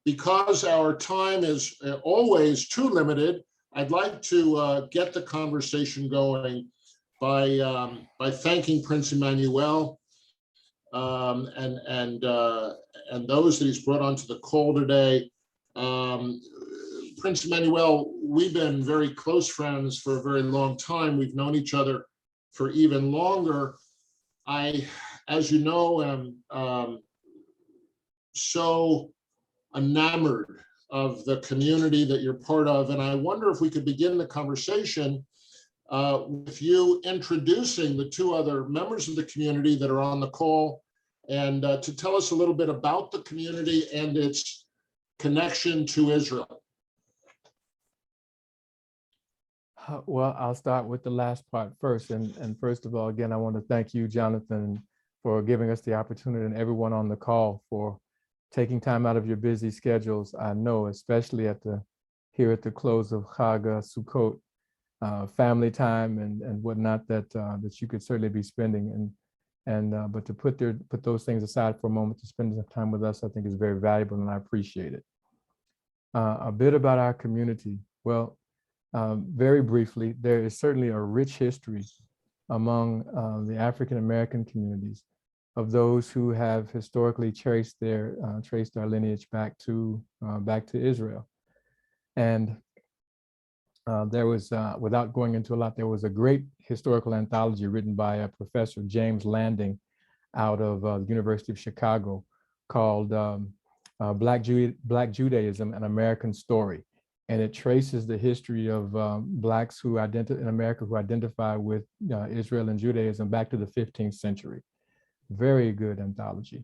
Because our time is always too limited, I'd like to get the conversation going by thanking Prince Immanuel and those that he's brought onto the call today. Prince Immanuel, we've been very close friends for a very long time. We've known each other for even longer. I, as you know, am so enamored of the community that you're part of. And I wonder if we could begin the conversation with you introducing the two other members of the community that are on the call, and to tell us a little bit about the community and its connection to Israel. Well, I'll start with the last part first. And first of all, again, I want to thank you, Jonathan, for giving us the opportunity, and everyone on the call for taking time out of your busy schedules. I know, especially here at the close of Chag Sukkot, family time and whatnot that you could certainly be spending, but to put those things aside for a moment to spend some time with us, I think is very valuable, and I appreciate it. A bit about our community. Well, very briefly, there is certainly a rich history among the African American communities of those who have historically traced our lineage back to Israel. And there was, without going into a lot, there was a great historical anthology written by Professor James Landing out of the University of Chicago called Black Judaism, An American Story. And it traces the history of Blacks in America who identify with Israel and Judaism back to the 15th century. Very good anthology.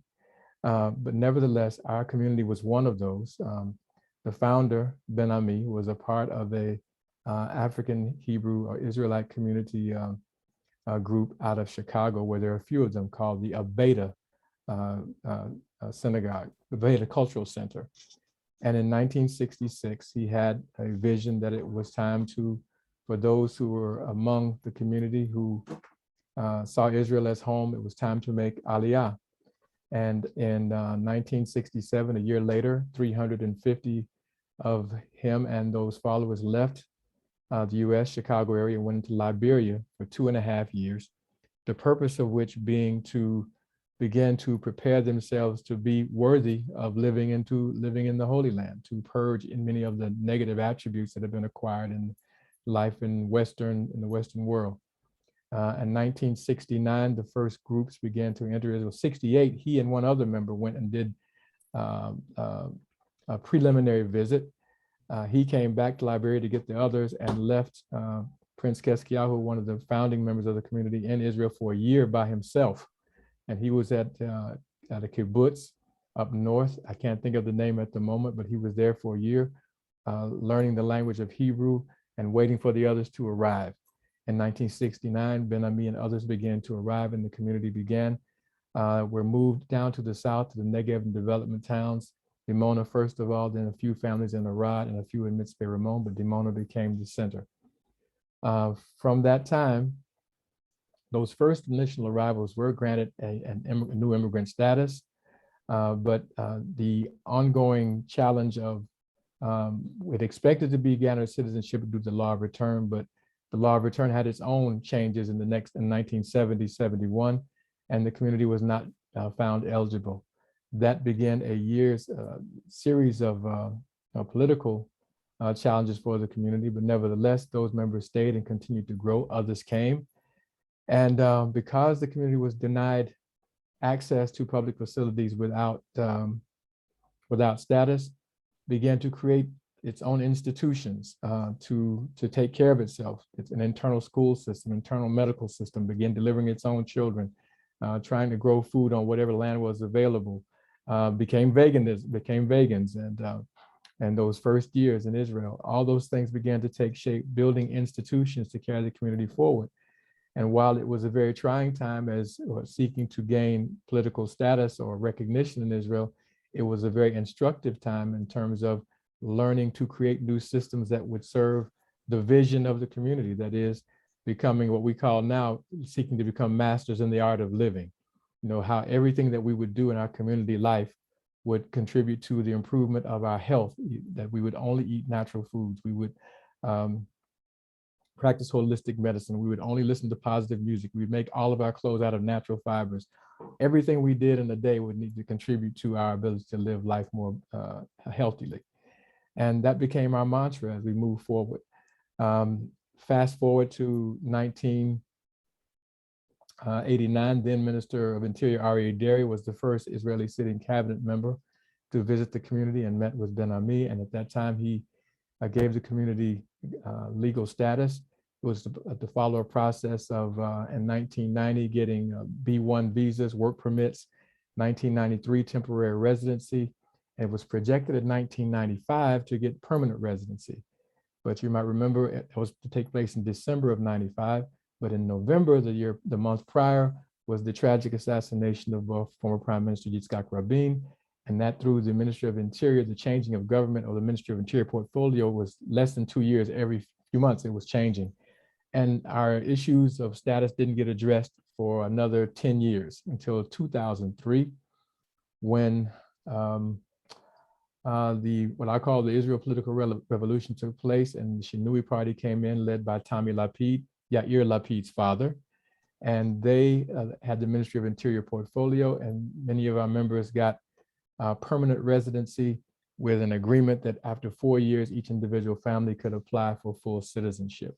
But nevertheless, our community was one of those. The founder, Ben Ammi, was a part of a African Hebrew or Israelite community group out of Chicago, where there are a few of them, called the Abeda Synagogue, the Abeda Cultural Center. And in 1966, he had a vision that it was time for those who were among the community who saw Israel as home, it was time to make Aliyah. And in 1967, a year later, 350 of him and those followers left the US Chicago area and went into Liberia for 2.5 years, the purpose of which being to begin to prepare themselves to be worthy of living in the Holy Land, to purge in many of the negative attributes that have been acquired in life in the Western world. In 1969, the first groups began to enter Israel. 68, he and one other member went and did a preliminary visit. He came back to Liberia to get the others and left Prince Keskiahu, one of the founding members of the community, in Israel for a year by himself. And he was at a kibbutz up north. I can't think of the name at the moment, but he was there for a year, learning the language of Hebrew and waiting for the others to arrive. In 1969, Ben Ammi and others began to arrive, and the community began. We're moved down to the south to the Negev and development towns. Dimona, first of all, then a few families in Arad and a few in Mitzpe Ramon, but Dimona became the center. From that time, those first initial arrivals were granted a new immigrant status, but the ongoing challenge of it expected to be granted citizenship due to the law of return, but the law of return had its own changes in 1970, 71, and the community was not found eligible. That began a year's series of political challenges for the community, but nevertheless, those members stayed and continued to grow. Others came. And because the community was denied access to public facilities without status, began to create its own institutions to take care of itself. It's an internal school system, internal medical system, began delivering its own children, trying to grow food on whatever land was available, became vegans, and those first years in Israel, all those things began to take shape, building institutions to carry the community forward. And while it was a very trying time as seeking to gain political status or recognition in Israel, it was a very instructive time in terms of learning to create new systems that would serve the vision of the community, that is becoming what we call now seeking to become masters in the art of living. You know, how everything that we would do in our community life would contribute to the improvement of our health, that we would only eat natural foods. We would practice holistic medicine. We would only listen to positive music. We'd make all of our clothes out of natural fibers. Everything we did in the day would need to contribute to our ability to live life more healthily. And that became our mantra as we move forward. Fast forward to 1989, then Minister of Interior Aryeh Deri was the first Israeli sitting cabinet member to visit the community and met with Ben Ammi. And at that time, he gave the community legal status. It was to follow a process of, in 1990, getting B1 visas, work permits, 1993 temporary residency. And it was projected in 1995 to get permanent residency. But you might remember it was to take place in December of 95. But in November, the month prior, was the tragic assassination of former Prime Minister Yitzhak Rabin. And that through the Ministry of Interior, the changing of government or the Ministry of Interior portfolio was less than 2 years. Every few months, it was changing. And our issues of status didn't get addressed for another 10 years until 2003, when what I call the Israel political revolution took place, and the Shinui party came in, led by Tommy Lapid, Yair Lapid's father. And they had the Ministry of Interior portfolio, and many of our members got permanent residency with an agreement that after 4 years, each individual family could apply for full citizenship.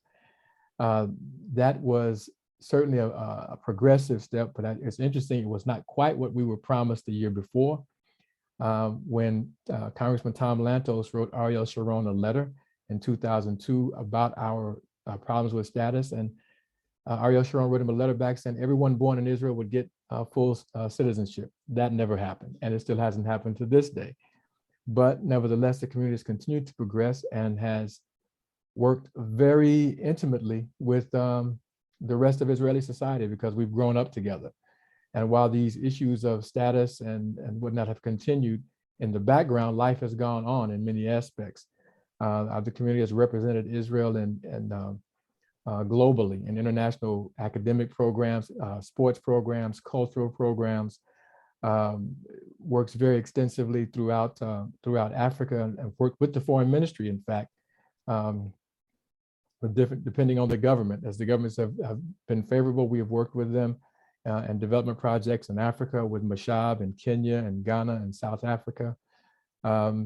That was certainly a progressive step, but it's interesting, it was not quite what we were promised the year before. When Congressman Tom Lantos wrote Ariel Sharon a letter in 2002 about our problems with status, and Ariel Sharon wrote him a letter back saying everyone born in Israel would get full citizenship. That never happened, and it still hasn't happened to this day. But nevertheless, the community has continued to progress and has worked very intimately with the rest of Israeli society because we've grown up together. And while these issues of status and whatnot have continued in the background, life has gone on in many aspects. The community has represented Israel and globally in international academic programs, sports programs, cultural programs, works very extensively throughout Africa and worked with the foreign ministry, in fact, depending on the government. As the governments have been favorable, we have worked with them and development projects in Africa with Mashab in Kenya and Ghana and South Africa.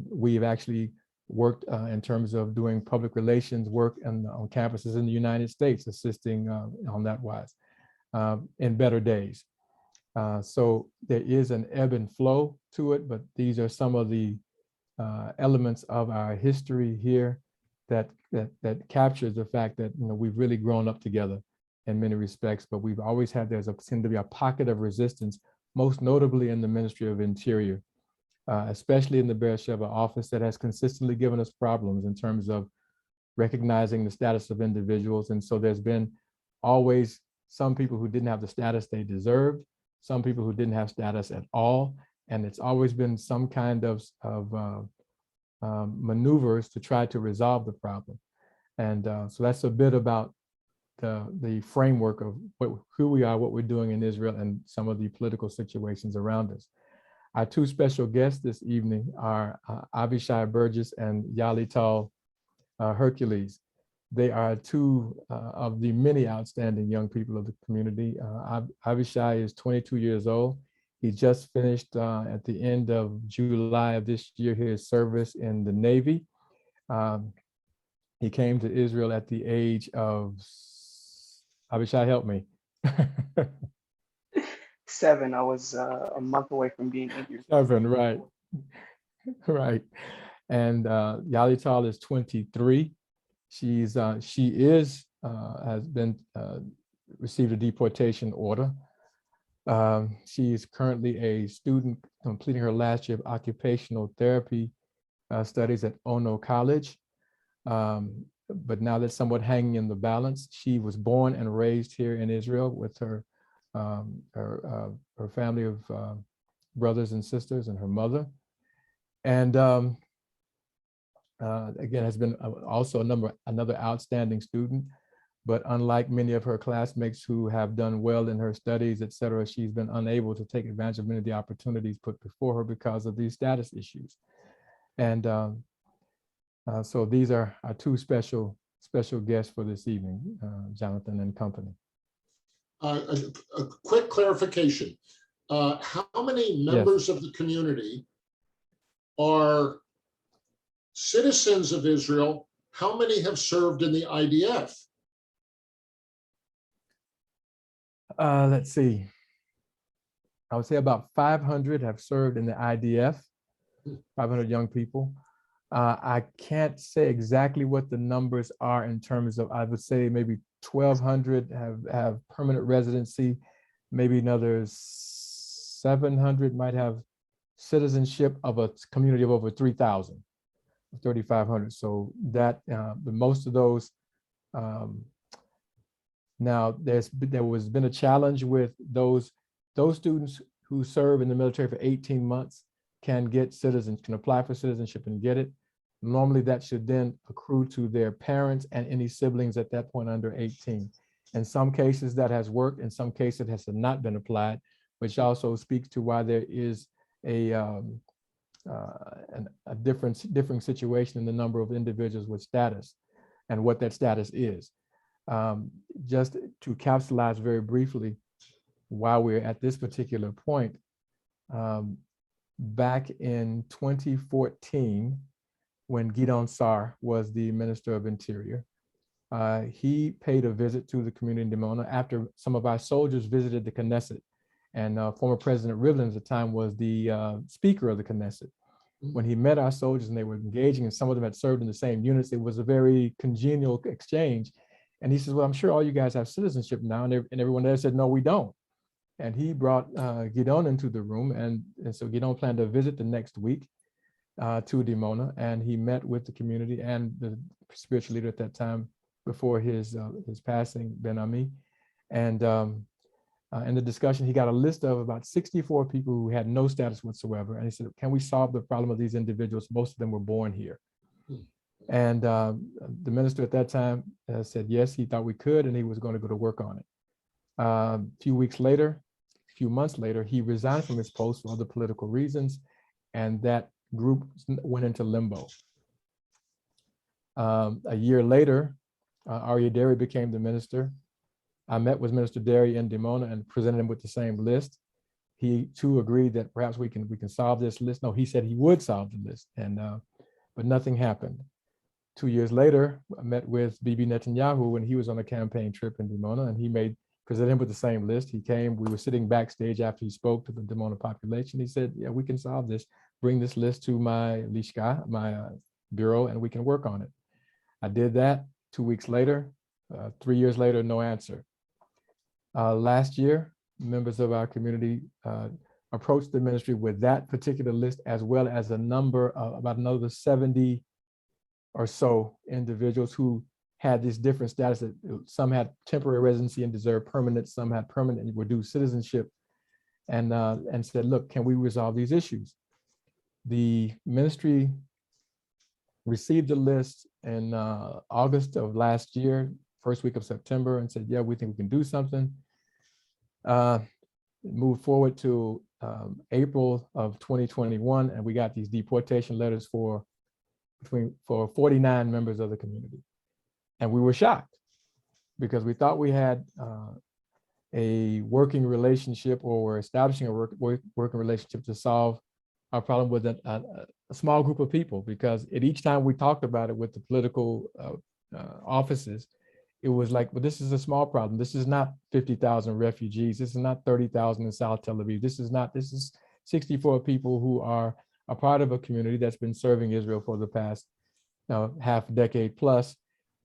We've actually worked in terms of doing public relations work on campuses in the United States, assisting on that wise in better days. So there is an ebb and flow to it, but these are some of the elements of our history here that captures the fact that we've really grown up together in many respects, but we've always had, seemed to be a pocket of resistance, most notably in the Ministry of Interior, especially in the Beersheba office, that has consistently given us problems in terms of recognizing the status of individuals. And so there's been always some people who didn't have the status they deserved, some people who didn't have status at all. And it's always been some kind of maneuvers to try to resolve the problem. And so that's a bit about the framework of who we are, what we're doing in Israel, and some of the political situations around us. Our two special guests this evening are Avishai Burgess and Yahlital Hercules. They are two of the many outstanding young people of the community. Avishai is 22 years old. He just finished at the end of July of this year his service in the Navy. He came to Israel at the age of, Avishai, help me. 7. I was a month away from being 8 years old. 7, right. Right. And Yahlital is 23. She has been received a deportation order. She is currently a student completing her last year of occupational therapy studies at Ono College. But now that's somewhat hanging in the balance. She was born and raised here in Israel with her family of brothers and sisters and her mother. And again, has been also another outstanding student. But unlike many of her classmates who have done well in her studies, et cetera, she's been unable to take advantage of many of the opportunities put before her because of these status issues. And so these are our two special guests for this evening, Jonathan and company. A quick clarification. How many members of the community are citizens of Israel? How many have served in the IDF? Let's see. I would say about 500 have served in the IDF, 500 young people. I can't say exactly what the numbers are in terms of, I would say maybe 1,200 have permanent residency, maybe another 700 might have citizenship of a community of over 3,000, 3,500. So that, the most of those, now there was been a challenge with those students who serve in the military for 18 months can apply for citizenship and get it. Normally that should then accrue to their parents and any siblings at that point under 18. In some cases that has worked, in some cases it has not been applied, which also speaks to why there is a different situation in the number of individuals with status and what that status is. Just to capsulize very briefly why we're at this particular point, back in 2014, when Gideon Sar was the Minister of Interior, he paid a visit to the community in Dimona after some of our soldiers visited the Knesset. And former President Rivlin at the time was the Speaker of the Knesset. When he met our soldiers and they were engaging, and some of them had served in the same units, it was a very congenial exchange. And he says, well, I'm sure all you guys have citizenship now. And everyone there said, no, we don't. And he brought Gideon into the room. And so Gideon planned to visit the next week to Dimona. And he met with the community and the spiritual leader at that time before his passing, Ben Ammi. And in the discussion, he got a list of about 64 people who had no status whatsoever. And he said, can we solve the problem of these individuals? Most of them were born here. And the minister at that time said, yes, he thought we could, and he was going to go to work on it. A few months later, he resigned from his post for other political reasons, and that group went into limbo. A year later, Aryeh Deri became the minister. I met with Minister Deri in Dimona and presented him with the same list. He too agreed that perhaps we can solve this list. No, he said he would solve the list, and but nothing happened. 2 years later, I met with Bibi Netanyahu when he was on a campaign trip in Dimona, and he presented him with the same list. He came, we were sitting backstage after he spoke to the Dimona population. He said, yeah, we can solve this. Bring this list to my lishka, my bureau, and we can work on it. I did that. 2 weeks later, 3 years later, no answer. Last year, members of our community approached the ministry with that particular list, as well as a number of about another 70 or so individuals who had these different statuses. Some had temporary residency and deserved permanent, some had permanent and were due citizenship, and said, look, can we resolve these issues? The ministry received the list in August of last year, first week of September, and said, yeah, we think we can do something. Moved forward to April of 2021, and we got these deportation letters for 49 members of the community. And we were shocked because we thought we had a working relationship, or were establishing a working relationship to solve our problem with a small group of people, because at each time we talked about it with the political offices, it was like, well, this is a small problem. This is not 50,000 refugees. This is not 30,000 in South Tel Aviv. This is 64 people who are a part of a community that's been serving Israel for the past half decade plus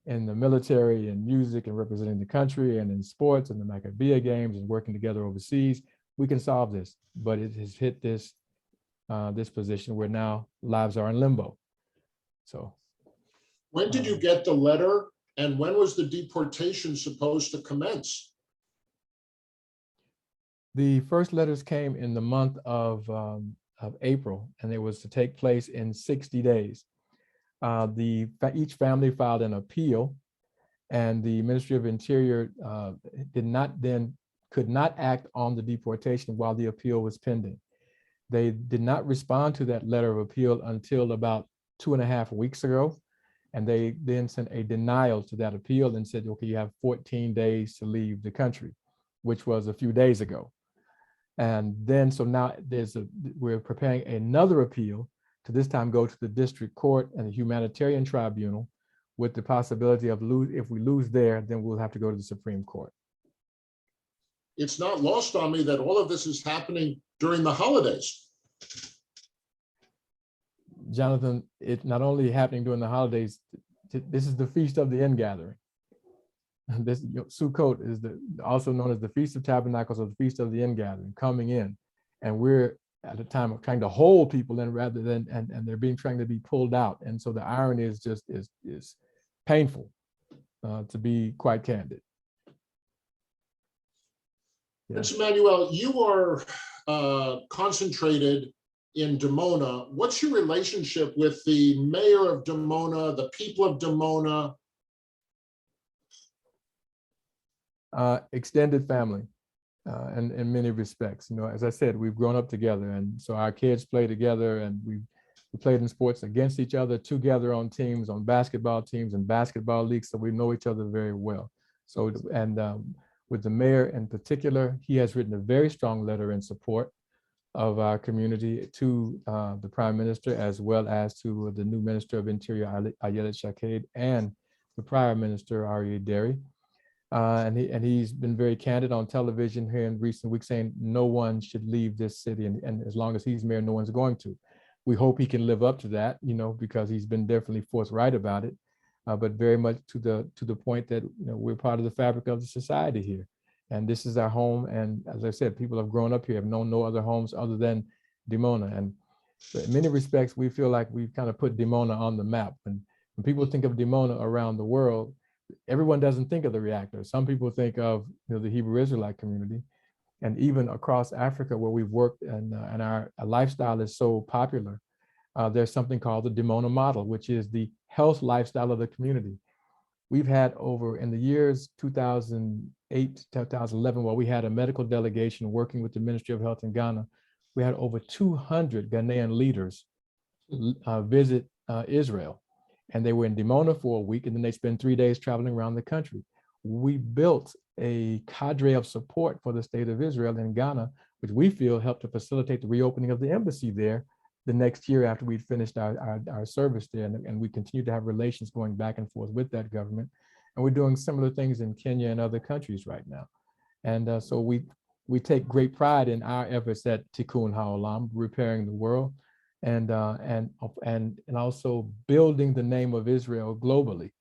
in the military and music and representing the country and in sports and the Maccabea games and working together overseas. We can solve this, but it has hit this position where now lives are in limbo. So. When did you get the letter, and when was the deportation supposed to commence? The first letters came in the month of April, and it was to take place in 60 days. Each family filed an appeal, And the Ministry of Interior could not act on the deportation while the appeal was pending. They did not respond to that letter of appeal until about 2.5 weeks ago. And they then sent a denial to that appeal and said, okay, you have 14 days to leave the country, which was a few days ago. And then, so now we're preparing another appeal to this time go to the district court and the humanitarian tribunal, with the possibility of if we lose there, then we'll have to go to the Supreme Court. It's not lost on me that all of this is happening during the holidays. Jonathan, it's not only happening during the holidays, this is the Feast of the Ingathering. This Sukkot is also known as the Feast of Tabernacles or the Feast of the Ingathering, coming in. And we're at a time of trying to hold people in rather than, and they're trying to be pulled out. And so the irony is just is painful, to be quite candid. Prince Immanuel, you are concentrated in Dimona. What's your relationship with the mayor of Dimona, the people of Dimona? Extended family, in many respects. You know, as I said, we've grown up together, and so our kids play together, and we played in sports against each other, together on teams, on basketball teams and basketball leagues, so we know each other very well. So, and with the mayor in particular, he has written a very strong letter in support of our community to the Prime Minister, as well as to the new Minister of Interior, Yahlital Hercules, and the prior Minister, Aryeh Deri. And he's been very candid on television here in recent weeks, saying no one should leave this city, and as long as he's mayor, no one's going to. We hope he can live up to that, you know, because he's been definitely forthright about it, but very much to the point that, you know, we're part of the fabric of the society here, and this is our home. And as I said, people have grown up here, have known no other homes other than Dimona. And in many respects, we feel like we've kind of put Dimona on the map. And when people think of Dimona around the world, everyone doesn't think of the reactor. Some people think of, you know, the Hebrew Israelite community, and even across Africa where we've worked, and our lifestyle is so popular. There's something called the Dimona model, which is the health lifestyle of the community. We've had over, in the years 2008 to 2011, while we had a medical delegation working with the Ministry of Health in Ghana, we had over 200 Ghanaian leaders visit Israel. And they were in Dimona for a week, and then they spent 3 days traveling around the country. We built a cadre of support for the state of Israel in Ghana, which we feel helped to facilitate the reopening of the embassy there the next year after we'd finished our service there. And we continue to have relations going back and forth with that government. And we're doing similar things in Kenya and other countries right now. And so we take great pride in our efforts at Tikkun Ha'olam, repairing the world, and also building the name of Israel globally,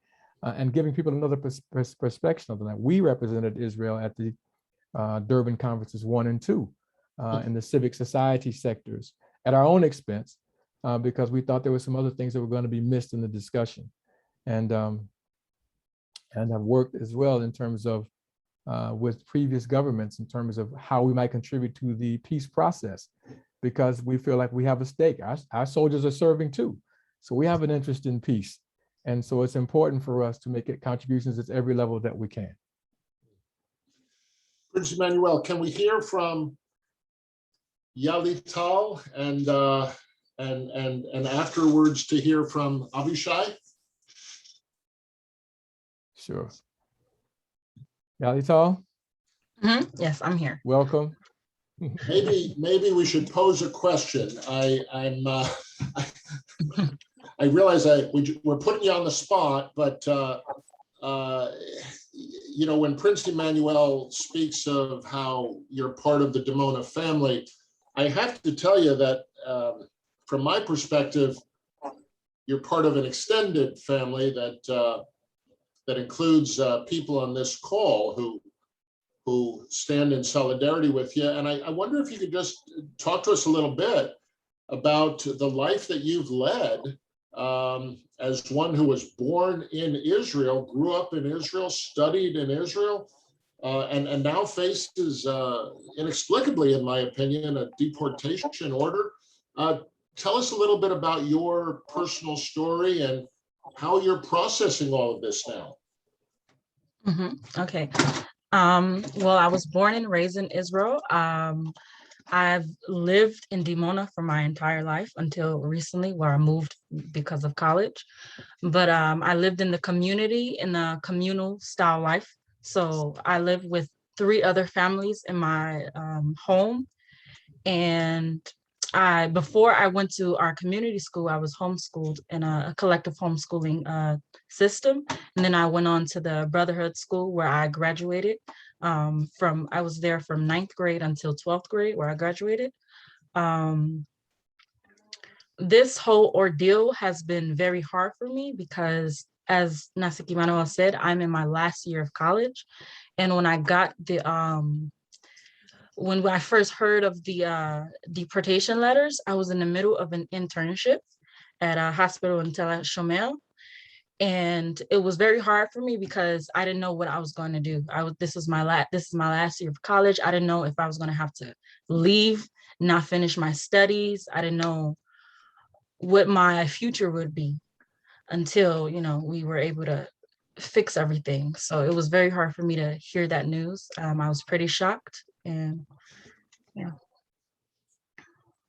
and giving people another perspective of that. We represented Israel at the Durban conferences 1 and 2 in the civic society sectors at our own expense, because we thought there were some other things that were going to be missed in the discussion, and have worked as well in terms of with previous governments in terms of how we might contribute to the peace process, because we feel like we have a stake. Our soldiers are serving too, so we have an interest in peace. And so it's important for us to make contributions at every level that we can. Prince Immanuel, can we hear from Yahlital and afterwards to hear from Avishai? Sure. Yahlital? Yes, I'm here. Welcome. Maybe we should pose a question. I realize we're putting you on the spot, but you know, when Prince Immanuel speaks of how you're part of the Dimona family, I have to tell you that from my perspective, you're part of an extended family that includes people on this call who stand in solidarity with you. And I wonder if you could just talk to us a little bit about the life that you've led as one who was born in Israel, grew up in Israel, studied in Israel, and now faces inexplicably, in my opinion, a deportation order. Tell us a little bit about your personal story and how you're processing all of this now. Okay. Well, I was born and raised in Israel. I've lived in Dimona for my entire life until recently, where I moved because of college. But I lived in the community in a communal style life. So I lived with 3 other families in my home. And before I went to our community school, I was homeschooled in a collective homeschooling system. And then I went on to the Brotherhood School where I graduated I was there from 9th grade until 12th grade where I graduated. Um, this whole ordeal has been very hard for me because, as Nasik Immanuel said, I'm in my last year of college. And when I first heard of the deportation letters, I was in the middle of an internship at a hospital in Tel Shomer. And it was very hard for me because I didn't know what I was going to do. This is my last year of college. I didn't know if I was going to have to leave, not finish my studies. I didn't know what my future would be until, we were able to fix everything. So it was very hard for me to hear that news. I was pretty shocked, and yeah.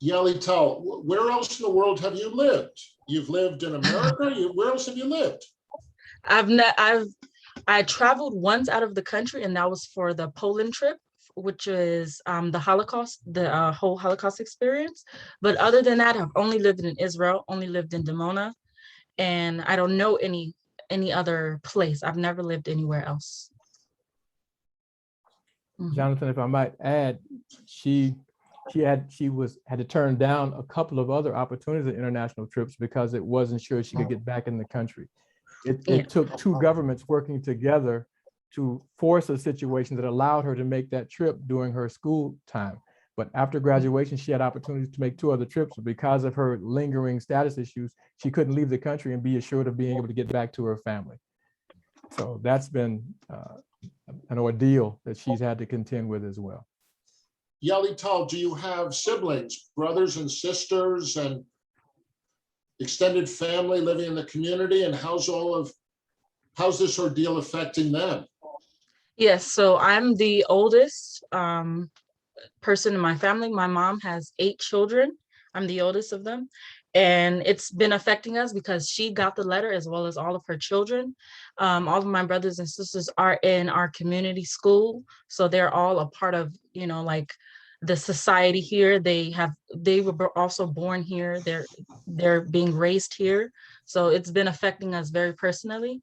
Yahlital, where else in the world have you lived? You've lived in America. Where else have you lived? I traveled once out of the country, and that was for the Poland trip, which is the Holocaust, the whole Holocaust experience. But other than that, I've only lived in Israel, only lived in Dimona, and I don't know any other place. I've never lived anywhere else. Jonathan, if I might add, she had to turn down a couple of other opportunities at international trips because it wasn't sure she could get back in the country. It took 2 governments working together to force a situation that allowed her to make that trip during her school time. But after graduation, she had opportunities to make 2 other trips. But because of her lingering status issues, she couldn't leave the country and be assured of being able to get back to her family. So that's been an ordeal that she's had to contend with as well. Yahlital, do you have siblings, brothers and sisters, and extended family living in the community? And how's this ordeal affecting them? Yes, so I'm the oldest person in my family. My mom has 8 children. I'm the oldest of them. And it's been affecting us because she got the letter as well as all of her children. All of my brothers and sisters are in our community school. So they're all a part of, like the society here. They were also born here. They're being raised here. So it's been affecting us very personally.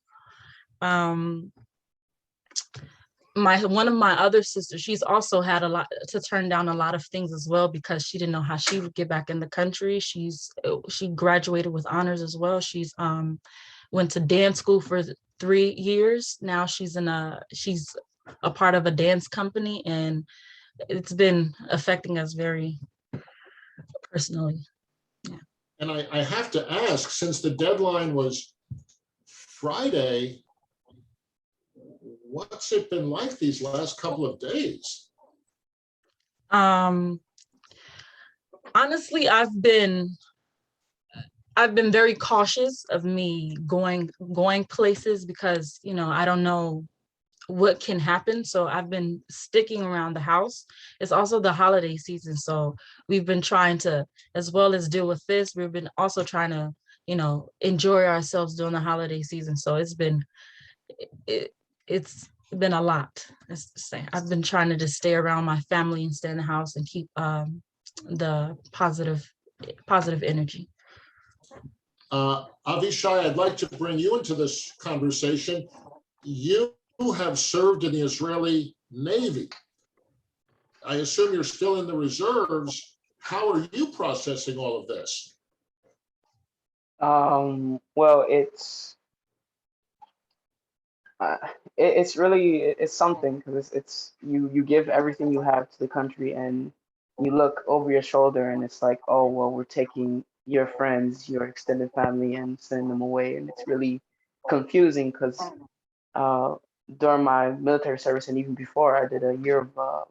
One of my other sisters, she's also had a lot to turn down a lot of things as well because she didn't know how she would get back in the country. She graduated with honors as well. She's went to dance school for 3 years. Now she's a part of a dance company, and it's been affecting us very personally. Yeah. And I have to ask, since the deadline was Friday, what's it been like these last couple of days? Honestly, I've been very cautious of me going places because, I don't know what can happen. So I've been sticking around the house. It's also the holiday season. So we've been trying to, as well as deal with this, we've been also trying to, enjoy ourselves during the holiday season. So it's been a lot. I've been trying to just stay around my family and stay in the house and keep the positive energy. Avishai, I'd like to bring you into this conversation. You have served in the Israeli Navy. I assume you're still in the reserves. How are you processing all of this? Well, it's something because it's you give everything you have to the country and you look over your shoulder and it's like, oh well, we're taking your friends, your extended family, and sending them away, and it's really confusing because during my military service and even before, I did a year of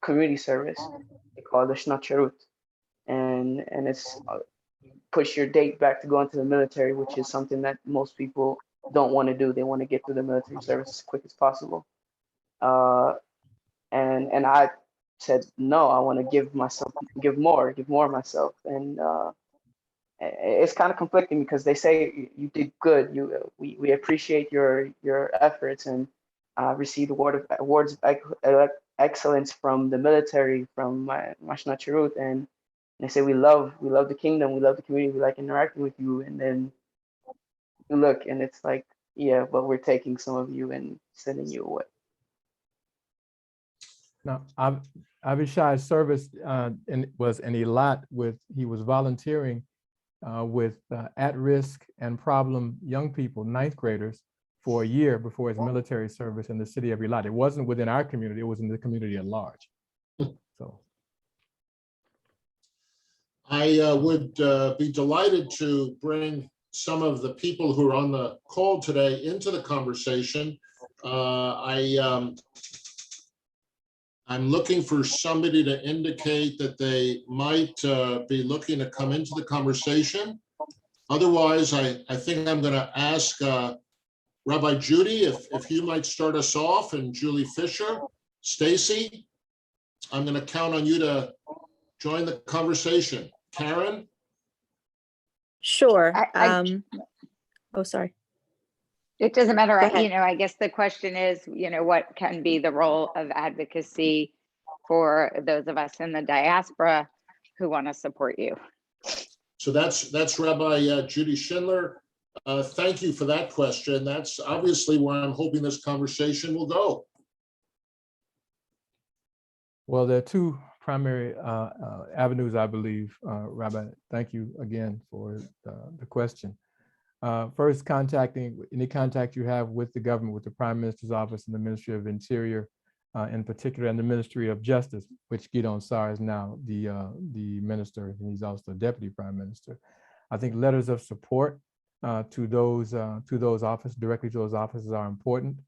community service. They call it the Shnat Sharut, and it's push your date back to go into the military, which is something that most people don't want to do. They want to get through the military service as quick as possible. And I said, no, I want to give more of myself. And it's kind of conflicting because they say you did good. We appreciate your efforts, and received awards of excellence from the military, from my Mashna Chirut, and they say we love the kingdom, we love the community, we like interacting with you. And then you look, and it's like, yeah, but we're taking some of you and sending you away. Now, Avishai's service was an Eilat he was volunteering with at-risk and problem young people, ninth graders, for a year before his military service in the city of Eilat. It wasn't within our community, it was in the community at large. So I would be delighted to bring some of the people who are on the call today into the conversation. I'm looking for somebody to indicate that they might be looking to come into the conversation. Otherwise, I think I'm going to ask Rabbi Judy if you might start us off, and Julie Fisher, Stacy. I'm going to count on you to join the conversation. Karen? Sure. Oh, sorry. It doesn't matter. Go ahead. I guess the question is, what can be the role of advocacy for those of us in the diaspora who want to support you? So that's Rabbi Judy Schindler. Thank you for that question. That's obviously where I'm hoping this conversation will go. well, there are two primary avenues, I believe, Rabbi. Thank you again for the question. First, any contact you have with the government, with the Prime Minister's office and the Ministry of Interior in particular, and the Ministry of Justice, which Gideon Sar is now the minister, and he's also the Deputy Prime Minister. I think letters of support to those offices, directly to those offices, are important.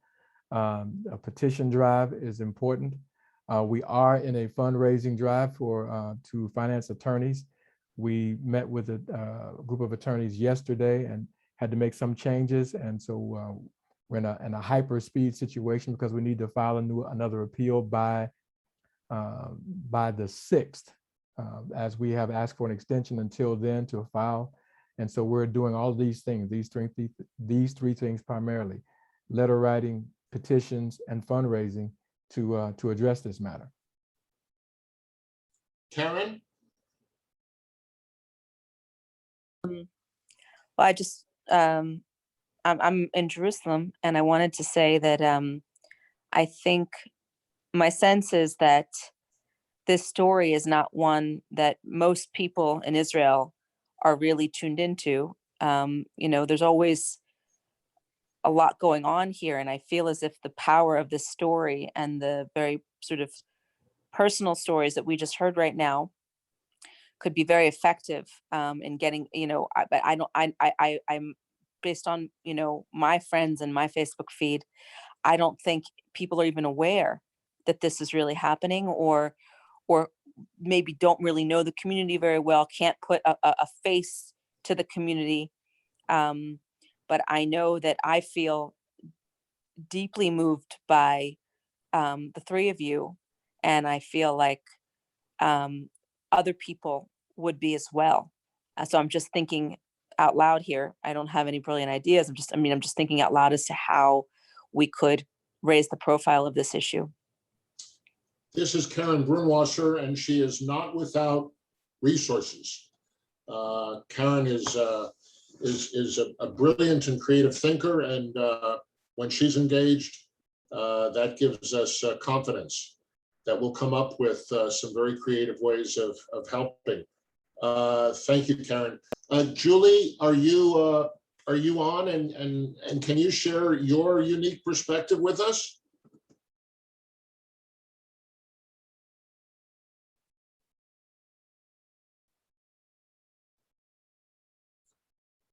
A petition drive is important. We are in a fundraising drive to finance attorneys. We met with a group of attorneys yesterday and had to make some changes, and so we're in a hyper speed situation because we need to file another appeal by the 6th, as we have asked for an extension until then to file. And so we're doing all these things, these three things primarily: letter writing, petitions, and fundraising to address this matter. Karen? Well, I'm in Jerusalem, and I wanted to say that I think my sense is that this story is not one that most people in Israel are really tuned into. There's always a lot going on here, and I feel as if the power of this story and the very sort of personal stories that we just heard right now could be very effective in getting, but I'm based on, my friends and my Facebook feed, I don't think people are even aware that this is really happening, or maybe don't really know the community very well, can't put a face to the community. But I know that I feel deeply moved by the three of you, and I feel like other people would be as well. So I'm just thinking out loud here. I don't have any brilliant ideas. I'm just thinking out loud as to how we could raise the profile of this issue. This is Karen Brunwasser, and she is not without resources. Karen is a brilliant and creative thinker, and when she's engaged, that gives us confidence that we'll come up with some very creative ways of helping. Thank you, Karen. Julie, are you on, and can you share your unique perspective with us?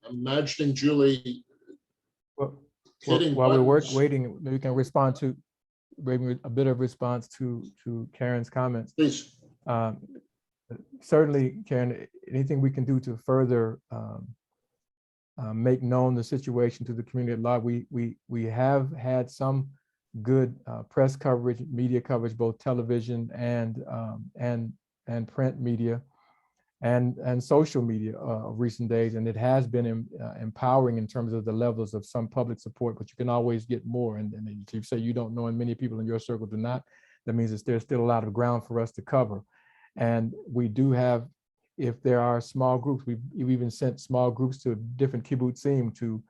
I'm imagining Julie hitting While we're buttons. waiting, maybe we can respond to maybe a bit of response to Karen's comments. Please. Certainly, Karen, anything we can do to further make known the situation to the community at large. We have had some good press coverage, media coverage, both television and print media and social media of recent days, and it has been empowering in terms of the levels of some public support, but you can always get more. And if you say you don't know, and many people in your circle do not, that means that there's still a lot of ground for us to cover. And we do have, if there are small groups, we've even sent small groups to different kibbutzim to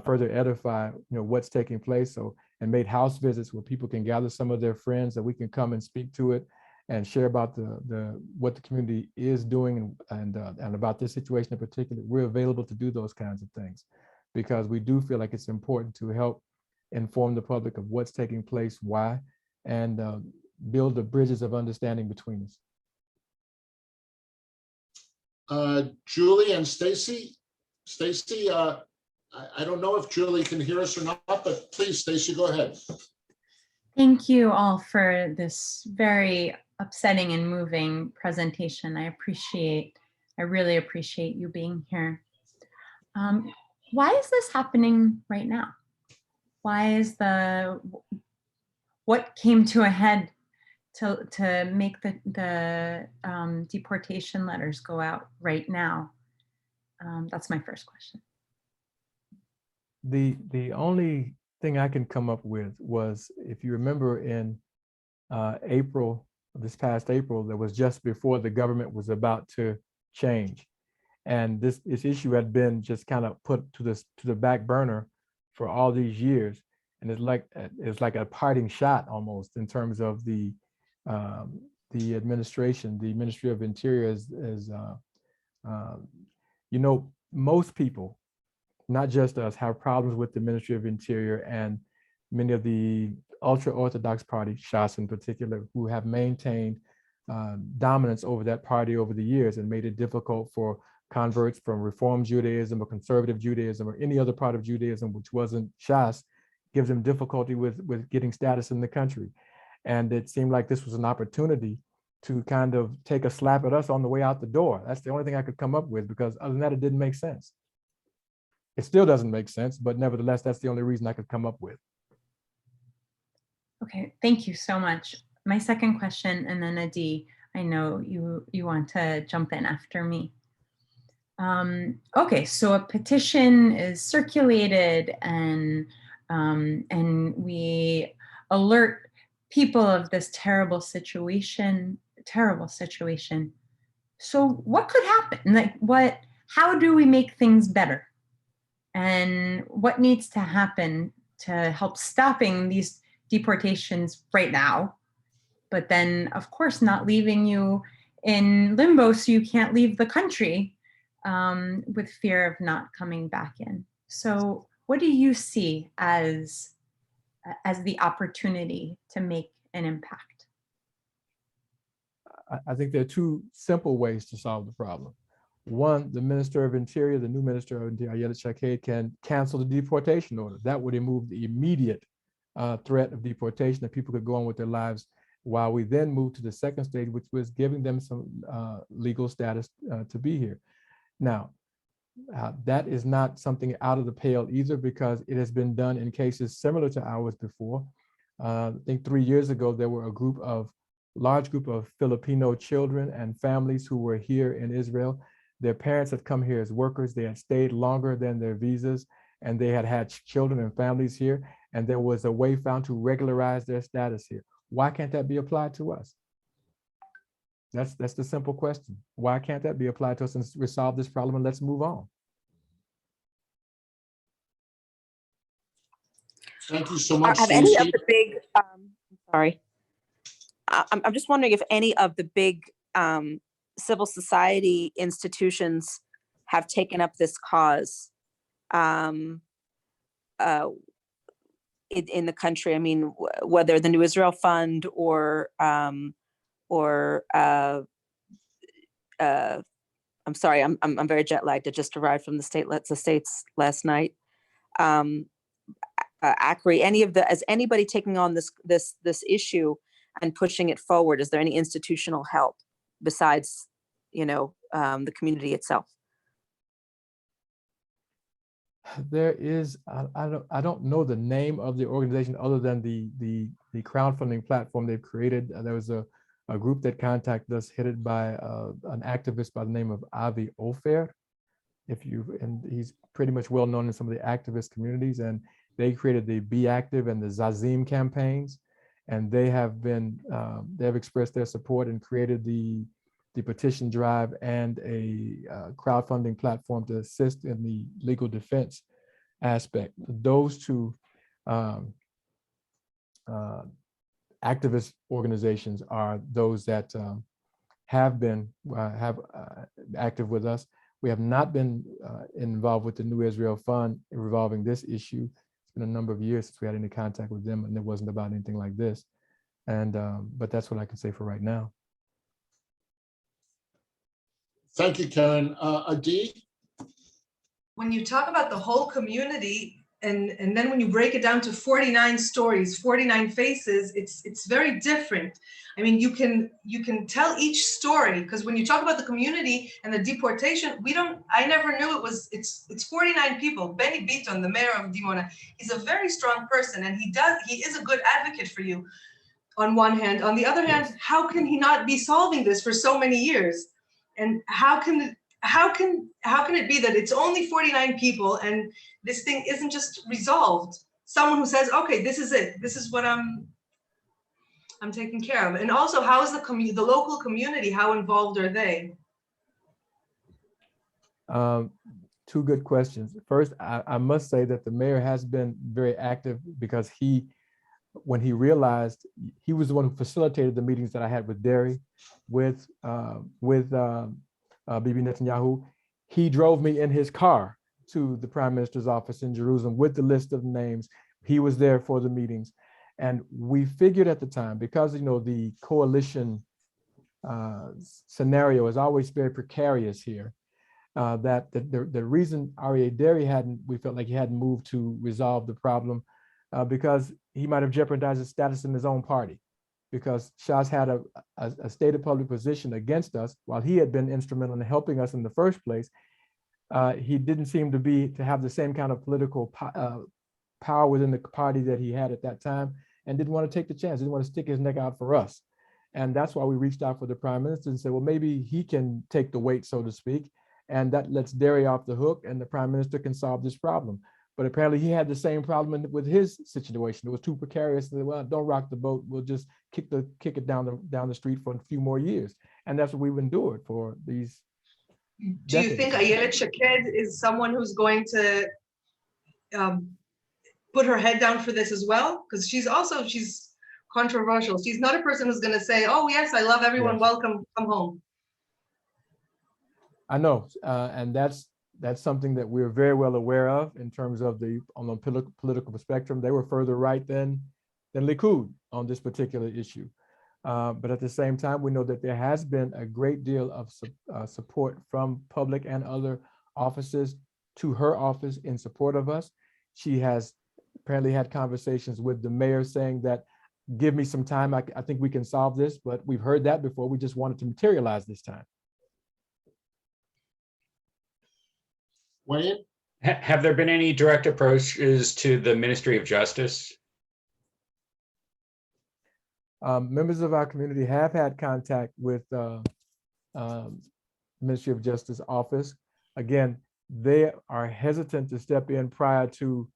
further edify, what's taking place. So, and made house visits where people can gather some of their friends that we can come and speak to it and share about what the community is doing and about this situation in particular. We're available to do those kinds of things because we do feel like it's important to help inform the public of what's taking place, why, and build the bridges of understanding between us. Julie and Stacy. Stacy, I don't know if Julie can hear us or not, but please, Stacy, go ahead. Thank you all for this very upsetting and moving presentation. I really appreciate you being here. Why is this happening right now? What came to a head to make the deportation letters go out right now? That's my first question. The only thing I can come up with was, if you remember in April, this past April, that was just before the government was about to change. And this issue had been just kind of put to the back burner for all these years. And it's like a parting shot almost in terms of the administration, the Ministry of Interior most people, not just us, have problems with the Ministry of Interior and many of the ultra-Orthodox party, Shas in particular, who have maintained dominance over that party over the years and made it difficult for converts from Reform Judaism or conservative Judaism or any other part of Judaism which wasn't Shas, gives them difficulty with getting status in the country. And it seemed like this was an opportunity to kind of take a slap at us on the way out the door. That's the only thing I could come up with, because other than that, it didn't make sense. It still doesn't make sense, but nevertheless, that's the only reason I could come up with. Okay, thank you so much. My second question, and then Adi, I know you want to jump in after me. Okay, so a petition is circulated and we alert people of this terrible situation. So what could happen? How do we make things better? And what needs to happen to help stopping these deportations right now, but then of course not leaving you in limbo so you can't leave the country with fear of not coming back in. So what do you see as the opportunity to make an impact? I think there are two simple ways to solve the problem. One, the Minister of Interior, the new Minister of Interior, Yahlital Hercules, can cancel the deportation order. That would remove the immediate threat of deportation, that people could go on with their lives, while we then move to the second stage, which was giving them some legal status to be here. Now, that is not something out of the pale either, because it has been done in cases similar to ours before. I think 3 years ago, there were a large group of Filipino children and families who were here in Israel. Their parents had come here as workers. They had stayed longer than their visas, and they had had children and families here. And there was a way found to regularize their status here. Why can't that be applied to us? That's the simple question. Why can't that be applied to us and resolve this problem, and let's move on? Thank you so much. Have any of the big, sorry. I'm just wondering if any of the big civil society institutions have taken up this cause in the country. I mean, whether the New Israel Fund or I'm sorry, I'm very jet lagged. I just arrived from the States last night. ACRI, is anybody taking on this issue and pushing it forward? Is there any institutional help besides, the community itself? There is, I don't know the name of the organization other than the crowdfunding platform they've created. There was a group that contacted us headed by an activist by the name of Avi Ofer. And he's pretty much well known in some of the activist communities, and they created the Be Active and the Zazim campaigns. And they have expressed their support and created the petition drive and a crowdfunding platform to assist in the legal defense aspect. Those two activist organizations are those that have been active with us. We have not been involved with the New Israel Fund revolving this issue. It's been a number of years since we had any contact with them, and it wasn't about anything like this. And but that's what I can say for right now. Thank you, Karen. Adi? When you talk about the whole community, and then when you break it down to 49 stories, 49 faces, it's very different. I mean, you can tell each story, because when you talk about the community and the deportation, I never knew it's 49 people. Benny Beaton, the mayor of Dimona, he's a very strong person, and he is a good advocate for you on one hand. On the other hand, how can he not be solving this for so many years? And how can it be that it's only 49 people and this thing isn't just resolved? Someone who says, okay, this is it. This is what I'm taking care of. And also, how is the local community, how involved are they? Two good questions. First, I must say that the mayor has been very active, because when he realized, he was the one who facilitated the meetings that I had with Derry, with Bibi Netanyahu. He drove me in his car to the Prime Minister's office in Jerusalem with the list of names. He was there for the meetings. And we figured at the time, because the coalition scenario is always very precarious here, that the reason Aryeh Deri we felt like he hadn't moved to resolve the problem, because he might have jeopardized his status in his own party, because Shas had a stated public position against us while he had been instrumental in helping us in the first place. He didn't seem to have the same kind of political power within the party that he had at that time, and didn't want to take the chance, didn't want to stick his neck out for us. And that's why we reached out for the Prime Minister and said, well, maybe he can take the weight, so to speak, and that lets Deri off the hook, and the Prime Minister can solve this problem. But apparently he had the same problem with his situation. It was too precarious. Well, don't rock the boat. We'll just kick it down the street for a few more years. And that's what we've endured for these Do you think Ayelet Shaked is someone who's going to put her head down for this as well? Because she's controversial. She's not a person who's going to say, oh, yes, I love everyone. Yes. Welcome, come home. I know. And that's something that we're very well aware of in terms of on the political spectrum. They were further right than Likud on this particular issue. But at the same time, we know that there has been a great deal of support from public and other offices to her office in support of us. She has apparently had conversations with the mayor saying that, give me some time, I think we can solve this, but we've heard that before. We just wanted to materialize this time. Wayne? Have there been any direct approaches to the Ministry of Justice? Members of our community have had contact with Ministry of Justice office. Again, they are hesitant to step in prior to,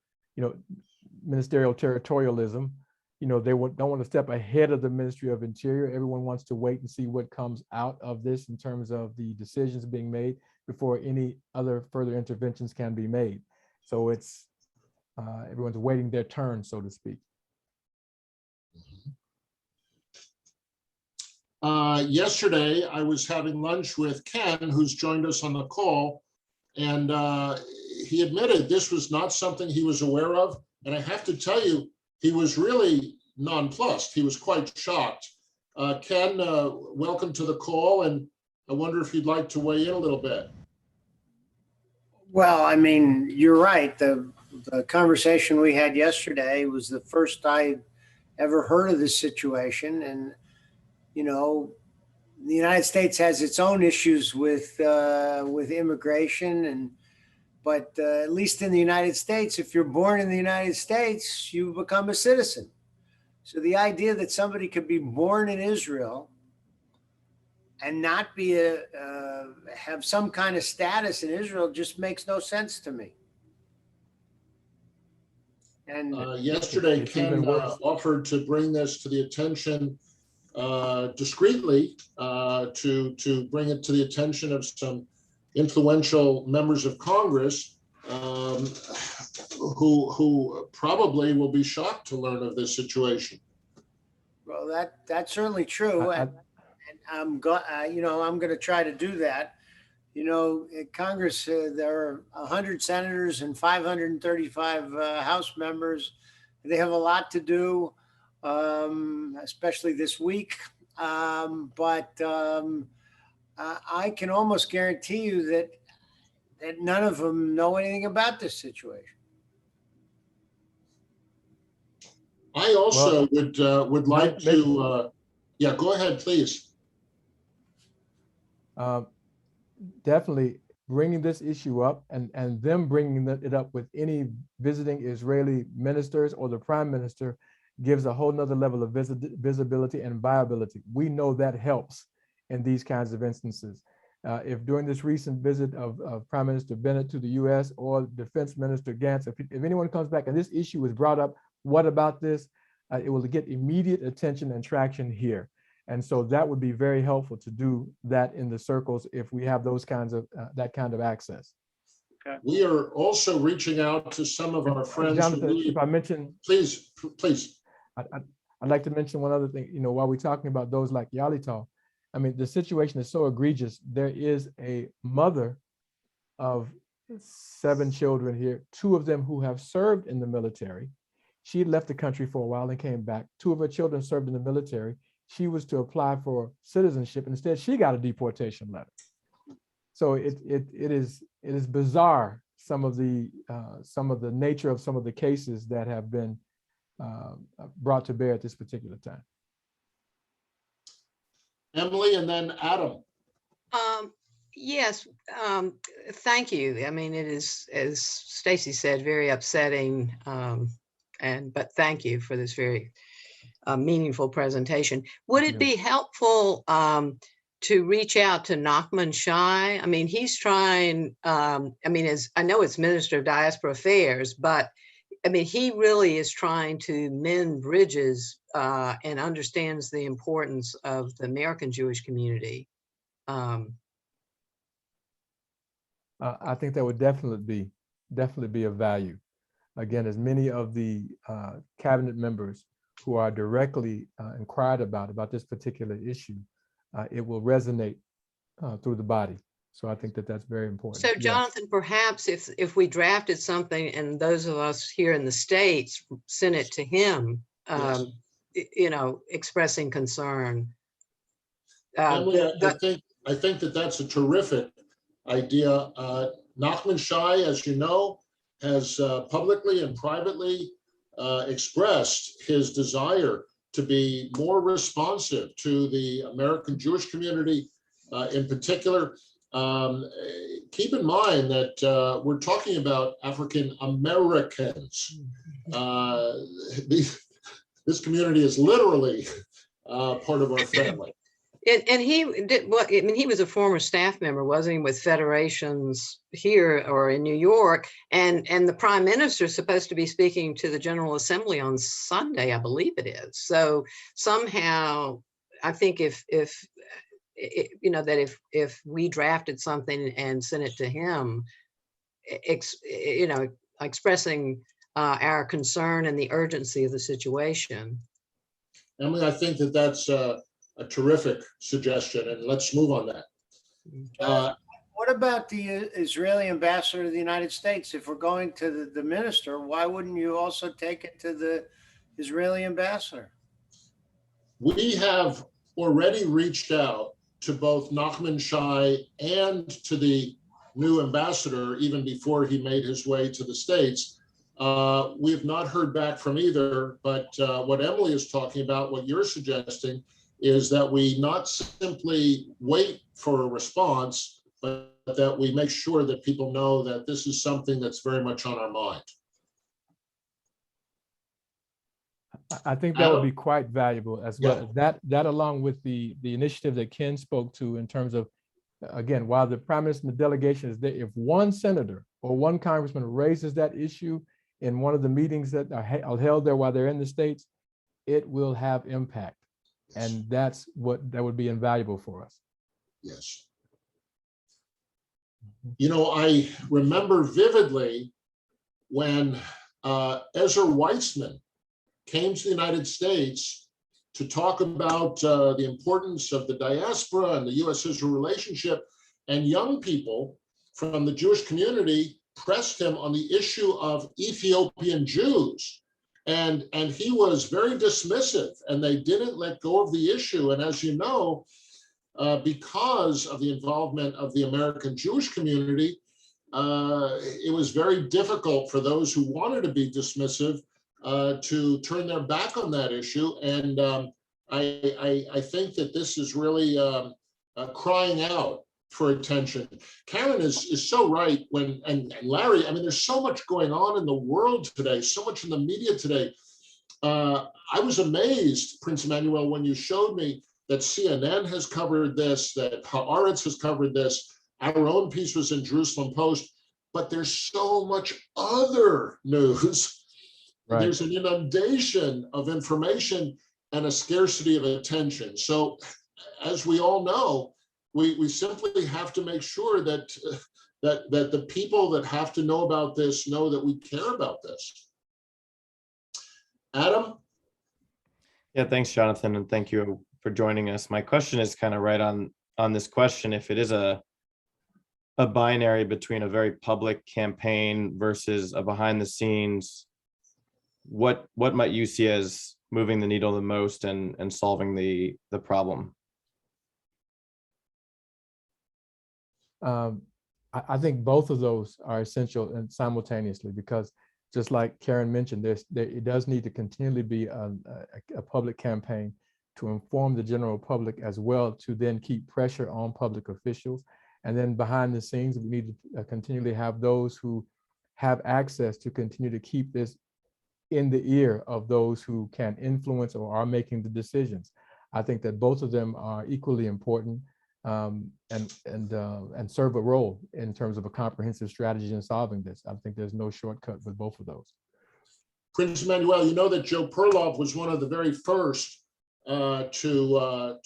ministerial territorialism. They don't want to step ahead of the Ministry of Interior. Everyone wants to wait and see what comes out of this in terms of the decisions being made before any other further interventions can be made. So it's everyone's waiting their turn, so to speak. Yesterday, I was having lunch with Ken, who's joined us on the call, and he admitted this was not something he was aware of. And I have to tell you, he was really nonplussed. He was quite shocked. Ken, welcome to the call, and I wonder if you'd like to weigh in a little bit. Well, I mean, you're right. The conversation we had yesterday was the first I ever heard of this situation. And, the United States has its own issues with immigration, and But at least in the United States, if you're born in the United States, you become a citizen. So the idea that somebody could be born in Israel and not be have some kind of status in Israel just makes no sense to me. And yesterday, Ken offered to bring this to the attention discreetly, to bring it to the attention of some influential members of Congress who probably will be shocked to learn of this situation. well, that's certainly true. And I'm going to try to do that. You know, in Congress, there are 100 senators and 535 House members. They have a lot to do, especially this week. But I can almost guarantee you that none of them know anything about this situation. I also would like to, yeah, go ahead, please. Definitely bringing this issue up and them bringing it up with any visiting Israeli ministers or the prime minister gives a whole nother level of visibility and viability. We know that helps in these kinds of instances. If during this recent visit of Prime Minister Bennett to the US or Defense Minister Gantz, if anyone comes back and this issue is brought up, what about this? It will get immediate attention and traction here. And so that would be very helpful to do that in the circles if we have those kinds of, that kind of access. Okay. We are also reaching out to some of our friends. Jonathan, if I mention, please. I'd like to mention one other thing, you know, while we're talking about those like Yahlital, I mean, the situation is so egregious. There is a mother of 7 children here, 2 of them who have served in the military. She had left the country for a while and came back. 2 of her children served in the military. She was to apply for citizenship. Instead, she got a deportation letter. So it is bizarre, some of the nature of some of the cases that have been brought to bear at this particular time. Emily, and then Adam. Yes, thank you. I mean, it is, as Stacy said, very upsetting, but thank you for this very meaningful presentation. Would it be helpful to reach out to Nachman Shai? I mean, he's trying, I mean, as I know it's Minister of Diaspora Affairs, but I mean, he really is trying to mend bridges and understands the importance of the American Jewish community. I think that would definitely be of value. Again, as many of the cabinet members who are directly inquired about this particular issue, it will resonate through the body. So I think that that's very important. So Jonathan, perhaps if we drafted something and those of us here in the States sent it to him, you know, expressing concern. Emily, I think that that's a terrific idea. Nachman Shai, as you know, has publicly and privately expressed his desire to be more responsive to the American Jewish community in particular. Keep in mind that we're talking about African Americans. This community is literally part of our family. And he did what? I mean, he was a former staff member, wasn't he, with federations here or in New York? And the Prime Minister is supposed to be speaking to the General Assembly on Sunday, I believe it is. So somehow, I think if you know, that if we drafted something and sent it to him, you know, expressing our concern and the urgency of the situation. Emily, I think that that's a terrific suggestion, and let's move on that. What about the Israeli ambassador to the United States? If we're going to the minister, why wouldn't you also take it to the Israeli ambassador? We have already reached out to both Nachman Shai and to the new ambassador, even before he made his way to the States. We have not heard back from either, but what Emily is talking about, what you're suggesting, is that we not simply wait for a response, but that we make sure that people know that this is something that's very much on our mind. I think that would be quite valuable as well. That along with the initiative that Ken spoke to in terms of, again, while the Prime Minister and the delegation is there, if one senator or one congressman raises that issue in one of the meetings that are held there while they're in the States, it will have impact. And that would be invaluable for us. Yes. You know, I remember vividly when Ezra Weitzman came to the United States to talk about the importance of the diaspora and the U.S.-Israel relationship, and young people from the Jewish community pressed him on the issue of Ethiopian Jews. And he was very dismissive, and they didn't let go of the issue. And as you know, because of the involvement of the American Jewish community, it was very difficult for those who wanted to be dismissive to turn their back on that issue. And I think that this is really crying out for attention. Karen is so right and Larry, I mean, there's so much going on in the world today, so much in the media today. I was amazed, Prince Immanuel, when you showed me that CNN has covered this, that Haaretz has covered this, our own piece was in Jerusalem Post, but there's so much other news. Right. There's an inundation of information and a scarcity of attention. So as we all know, we simply have to make sure that the people that have to know about this know that we care about this. Adam? Yeah, thanks, Jonathan, and thank you for joining us. My question is kind of right on this question. If it is a binary between a very public campaign versus a behind the scenes, what might you see as moving the needle the most and solving the problem? I think both of those are essential and simultaneously, because just like Karen mentioned, it does need to continually be a public campaign to inform the general public as well, to then keep pressure on public officials. And then behind the scenes, we need to continually have those who have access to continue to keep this in the ear of those who can influence or are making the decisions. I think that both of them are equally important and serve a role in terms of a comprehensive strategy in solving this. I think there's no shortcut with both of those. Prince Immanuel, you know that Joe Perlov was one of the very first to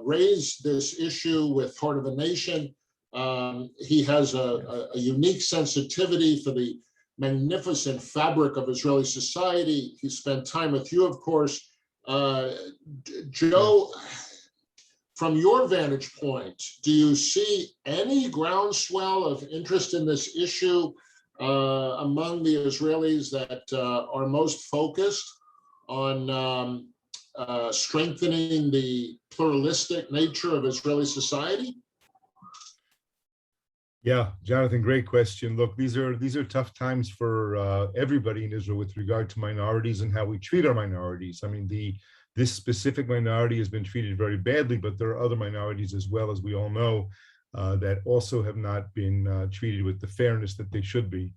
raise this issue with Heart of a Nation. He has a unique sensitivity for the magnificent fabric of Israeli society. He spent time with you, of course. Joe, from your vantage point, do you see any groundswell of interest in this issue among the Israelis that are most focused on strengthening the pluralistic nature of Israeli society? Yeah, Jonathan, great question. Look, these are tough times for everybody in Israel with regard to minorities and how we treat our minorities. I mean, this specific minority has been treated very badly, but there are other minorities as well, as we all know, that also have not been treated with the fairness that they should be.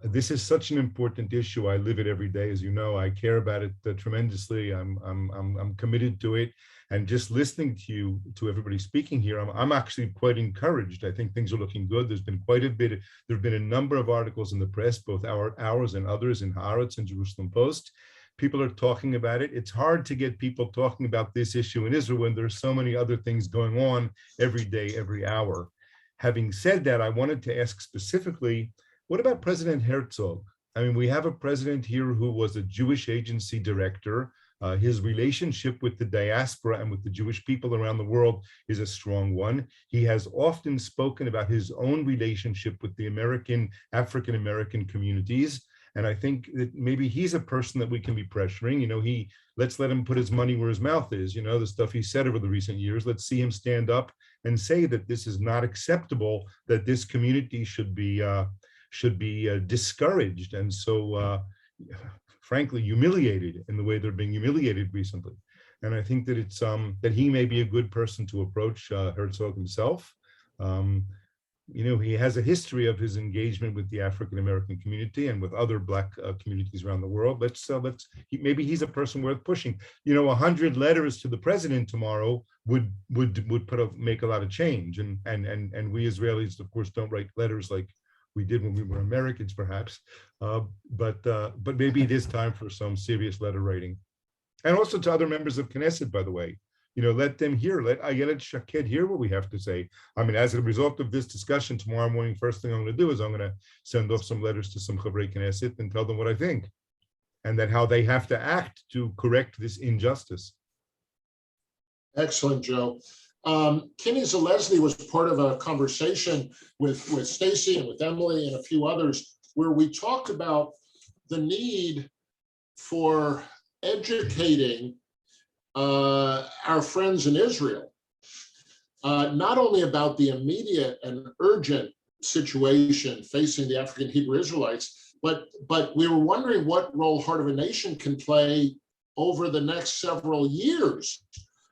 This is such an important issue. I live it every day, as you know. I care about it tremendously. I'm committed to it. And just listening to everybody speaking here, I'm actually quite encouraged. I think things are looking good. There's been quite a bit. There have been a number of articles in the press, both ours and others in Haaretz and Jerusalem Post. People are talking about it. It's hard to get people talking about this issue in Israel when there's so many other things going on every day, every hour. Having said that, I wanted to ask specifically, what about President Herzog? I mean, we have a president here who was a Jewish agency director. His relationship with the diaspora and with the Jewish people around the world is a strong one. He has often spoken about his own relationship with the African-American communities. And I think that maybe he's a person that we can be pressuring. You know, let's let him put his money where his mouth is. You know, the stuff he said over the recent years. Let's see him stand up and say that this is not acceptable, that this community should be discouraged and so frankly humiliated in the way they're being humiliated recently. And I think that it's that he may be a good person to approach Herzog himself. he has a history of his engagement with the African American community and with other Black communities around the world. Maybe he's a person worth pushing. 100 letters to the president tomorrow would make a lot of change. And we Israelis, of course, don't write letters like we did when we were Americans, perhaps. But maybe it is time for some serious letter writing, and also to other members of Knesset, by the way. Let them hear, let Ayelet Shaked hear what we have to say. I mean, as a result of this discussion, tomorrow morning, first thing I'm going to do is I'm going to send off some letters to some Chavrei Knesset and tell them what I think, and then how they have to act to correct this injustice. Excellent, Joe. Kenny Zalesny was part of a conversation with Stacy and with Emily and a few others where we talked about the need for educating our friends in Israel, not only about the immediate and urgent situation facing the African Hebrew Israelites, but we were wondering what role Heart of a Nation can play over the next several years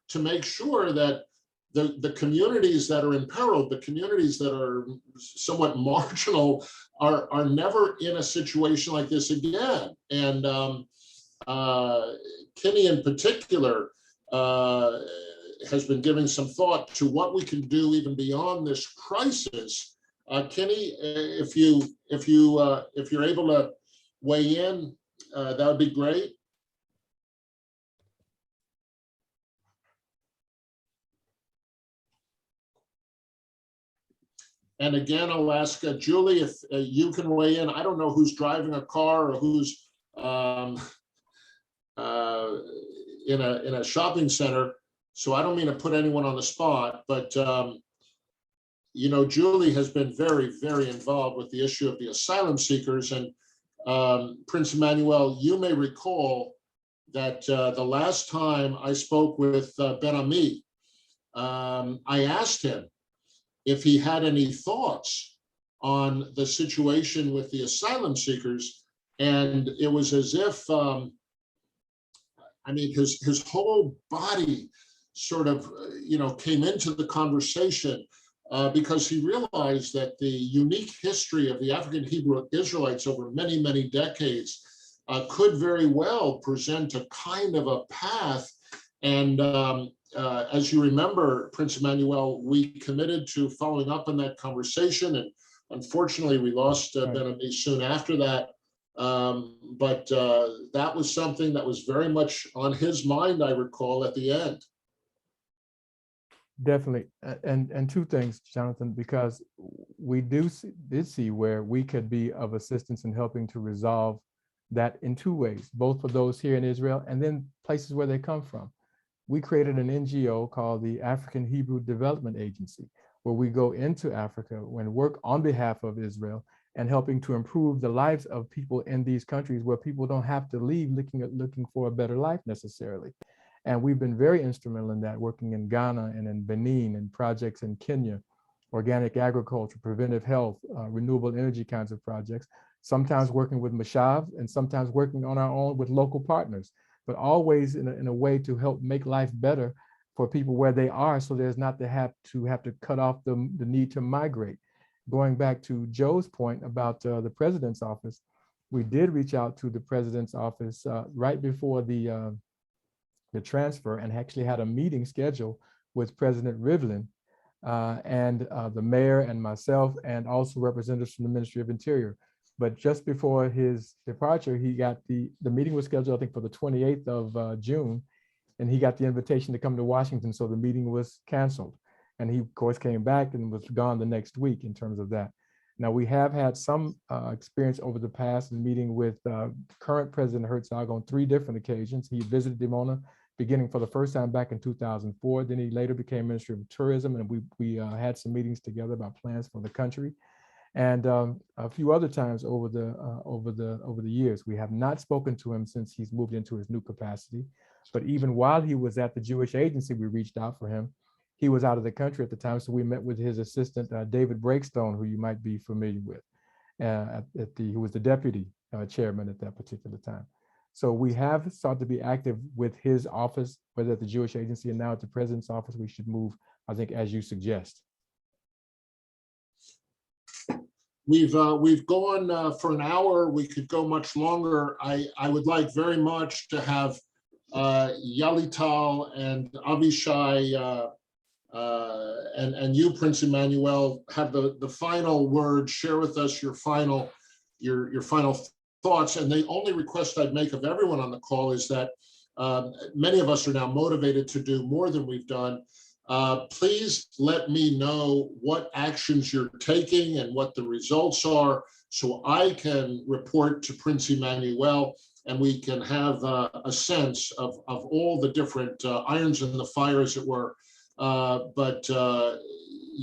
to make sure that the communities that are in peril, the communities that are somewhat marginal, are never in a situation like this again. And Kenny in particular has been giving some thought to what we can do even beyond this crisis. Kenny, if you're able to weigh in, that would be great. And again, I'll ask Julie if you can weigh in. I don't know who's driving a car or who's in a shopping center, so I don't mean to put anyone on the spot, but Julie has been very, very involved with the issue of the asylum seekers. And Prince Immanuel, you may recall that the last time I spoke with Ben Ammi, I asked him if he had any thoughts on the situation with the asylum seekers, and it was as if his whole body sort of, came into the conversation because he realized that the unique history of the African Hebrew Israelites over many, many decades could very well present a kind of a path. And as you remember, Prince Immanuel, we committed to following up on that conversation. And unfortunately, we lost Ben Ammi soon after that. But that was something that was very much on his mind, I recall, at the end. Definitely. And two things, Jonathan, because we did see where we could be of assistance in helping to resolve that in two ways, both for those here in Israel and then places where they come from. We created an NGO called the African Hebrew Development Agency, where we go into Africa and work on behalf of Israel and helping to improve the lives of people in these countries where people don't have to leave looking for a better life necessarily. And we've been very instrumental in that, working in Ghana and in Benin and projects in Kenya, organic agriculture, preventive health, renewable energy kinds of projects, sometimes working with Mashav and sometimes working on our own with local partners, but always in a way to help make life better for people where they are, so there's not to have to cut off the need to migrate. Going back to Joe's point about the president's office, we did reach out to the president's office right before the transfer, and actually had a meeting scheduled with President Rivlin and the mayor and myself, and also representatives from the Ministry of Interior. But just before his departure, he got the meeting was scheduled, I think, for the 28th of June, and he got the invitation to come to Washington, so the meeting was canceled. And he, of course, came back and was gone the next week in terms of that. Now, we have had some experience over the past in meeting with current President Herzog on 3 different occasions. He visited Dimona beginning for the first time back in 2004. Then he later became Minister of Tourism, and we had some meetings together about plans for the country. And a few other times over the years. We have not spoken to him since he's moved into his new capacity. But even while he was at the Jewish Agency, we reached out for him. He was out of the country at the time, so we met with his assistant, David Breakstone, who you might be familiar with. Who was the deputy chairman at that particular time. So we have sought to be active with his office, whether at the Jewish Agency and now at the president's office. We should move, I think, as you suggest. We've gone for an hour. We could go much longer. I would like very much to have Yahlital and Avishai and you, Prince Immanuel, have the final word. Share with us your final thoughts. And the only request I'd make of everyone on the call is that many of us are now motivated to do more than we've done. Please let me know what actions you're taking and what the results are, so I can report to Prince Immanuel and we can have a sense of all the different irons in the fire, as it were. But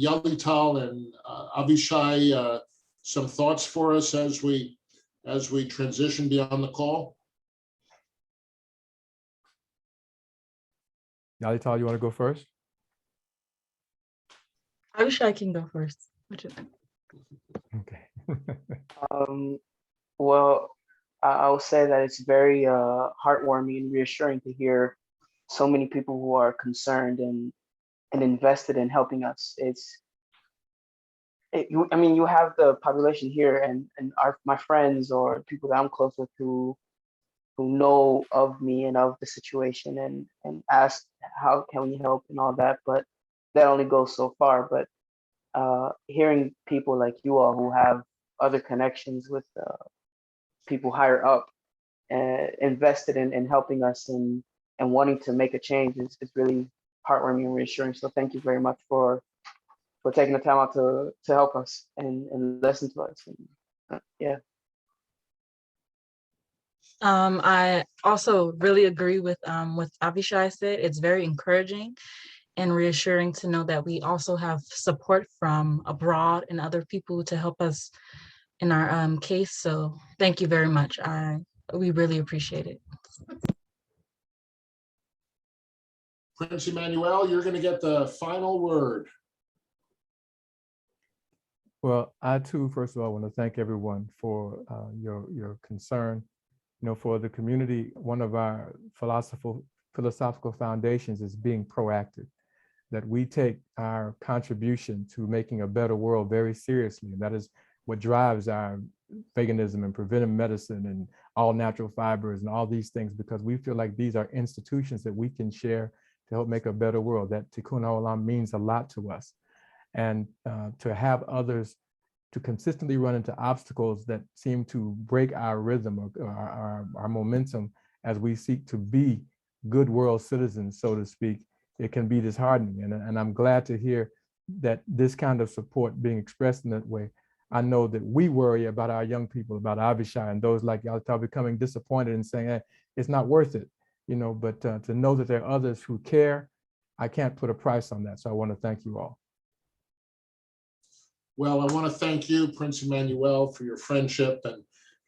Yahlital and Avishai, some thoughts for us as we transition beyond the call? Yahlital, you want to go first? Avishai can go first. What you think? Okay. Well, I will say that it's very heartwarming and reassuring to hear so many people who are concerned and invested in helping us. I mean, you have the population here and my friends or people that I'm close with who know of me and of the situation and ask how can we help and all that, but that only goes so far. But hearing people like you all who have other connections with people higher up invested in helping us and wanting to make a change is really heartwarming and reassuring. So thank you very much for taking the time out to help us and listen to us. And, yeah. I also really agree with what Avishai said. It's very encouraging and reassuring to know that we also have support from abroad and other people to help us in our case. So thank you very much. We really appreciate it. Prince Immanuel, you're going to get the final word. Well, I too, first of all, want to thank everyone for your concern. You know, for the community, one of our philosophical foundations is being proactive, that we take our contribution to making a better world very seriously. And that is what drives our veganism and preventive medicine and all natural fibers and all these things, because we feel like these are institutions that we can share to help make a better world. That Tikkun Olam means a lot to us. And to have others to consistently run into obstacles that seem to break our rhythm or our momentum as we seek to be good world citizens, so to speak, it can be disheartening. And I'm glad to hear that this kind of support being expressed in that way. I know that we worry about our young people, about Avishai and those like Yahlital becoming disappointed and saying, hey, it's not worth it, you know, but to know that there are others who care, I can't put a price on that. So I want to thank you all. Well, I want to thank you, Prince Immanuel, for your friendship and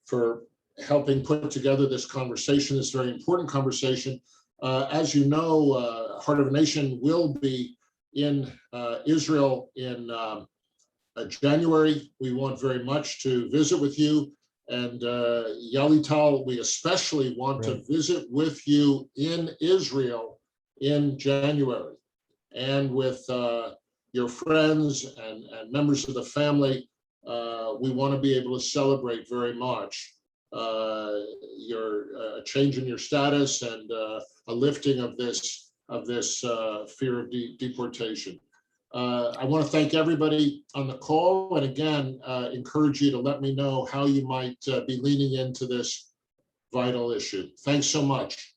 for helping put together this conversation, this very important conversation. As you know, Heart of a Nation will be in Israel in January. We want very much to visit with you. And Yahlital, we especially want to visit with you in Israel in January. And with your friends and members of the family, we want to be able to celebrate very much your change in your status and a lifting of this fear of deportation. I want to thank everybody on the call, and again, encourage you to let me know how you might be leaning into this vital issue. Thanks so much.